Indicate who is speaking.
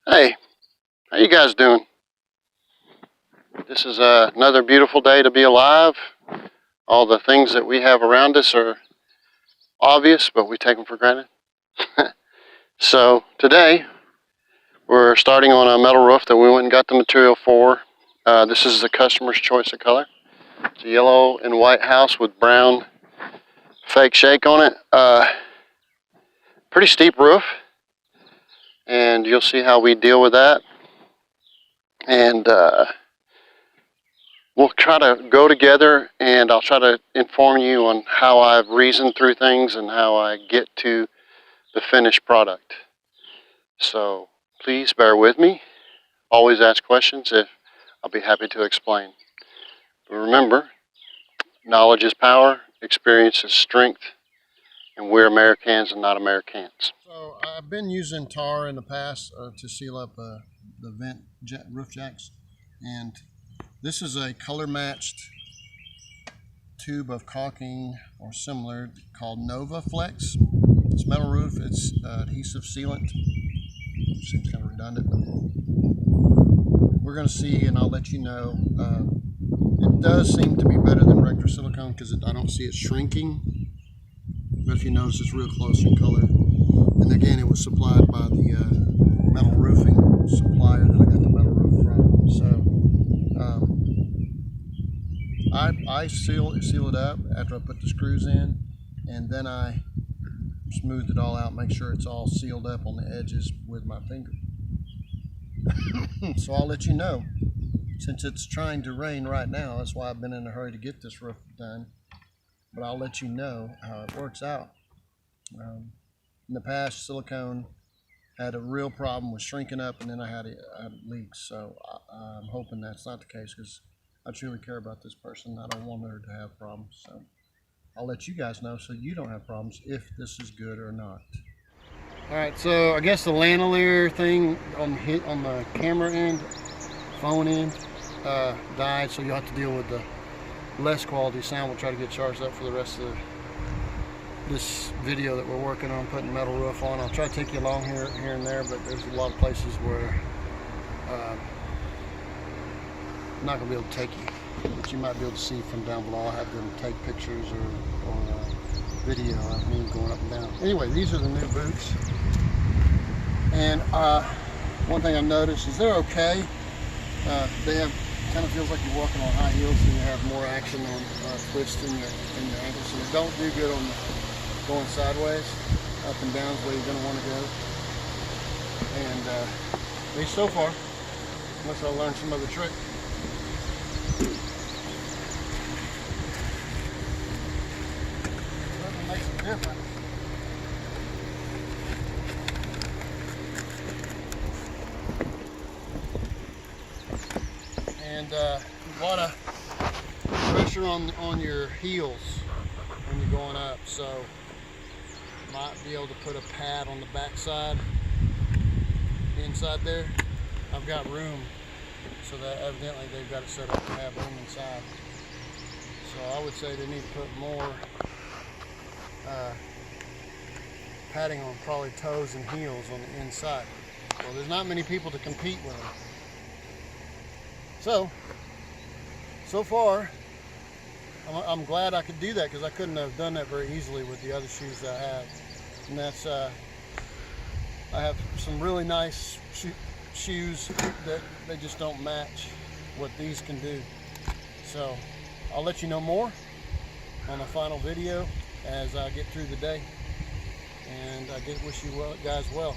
Speaker 1: Hey, how you guys doing? This is another beautiful day to be alive. All the things that we have around us are obvious, but we take them for granted. So today we're starting on a metal roof that we went and got the material for. This is the customer's choice of color. It's a yellow and white house with brown fake shake on it. Pretty steep roof, and you'll see how we deal with that. And we'll try to go together, and I'll try to inform you on how I've reasoned through things and how I get to the finished product. So please bear with me. Always ask questions. If I'll be happy to explain. But remember, knowledge is power, experience is strength, and we're Americans and not Americans. So I've been using tar in the past to seal up the roof jacks, and this is a color matched tube of caulking or similar called Nova Flex. It's metal roof, it's adhesive sealant. Seems kind of redundant. We're going to see, and I'll let you know. It does seem to be better than regular silicone because I don't see it shrinking. But if you notice, it's real close in color. And again, it was supplied by the metal roofing supplier that I got the metal roof from. So I seal it up after I put the screws in, and then I smooth it all out, make sure it's all sealed up on the edges with my finger. So I'll let you know. Since it's trying to rain right now, that's why I've been in a hurry to get this roof done. But I'll let you know how it works out. In the past, silicone had a real problem with shrinking up, and then I had leaks. So I'm hoping that's not the case, because I truly care about this person. I don't want her to have problems. So I'll let you guys know so you don't have problems if this is good or not. All right, so I guess the Lanolier thing on the camera end, phone end, died, so you'll have to deal with the less quality sound. We'll try to get charged up for the rest of this video that we're working on putting metal roof on. I'll try to take you along here and there, but there's a lot of places where I'm not going to be able to take you, but you might be able to see from down below. I'll have them take pictures or video of me going up and down. Anyway, these are the new boots, and one thing I noticed is they're okay. They have kind of feels like you're walking on high heels, and you have more action on twists in your ankles. So they don't do good on going sideways. Up and down is where you're going to want to go. And at least so far, unless I learn some other trick. Nothing makes a difference. And a lot of pressure on your heels when you're going up, so might be able to put a pad on the back side, inside there. I've got room, so that evidently they've got it set up to have room inside. So I would say they need to put more padding on probably toes and heels on the inside. Well, there's not many people to compete with them. So far, I'm glad I could do that, because I couldn't have done that very easily with the other shoes that I have. And that's, I have some really nice shoes that they just don't match what these can do. So I'll let you know more on the final video as I get through the day. And I wish you guys well.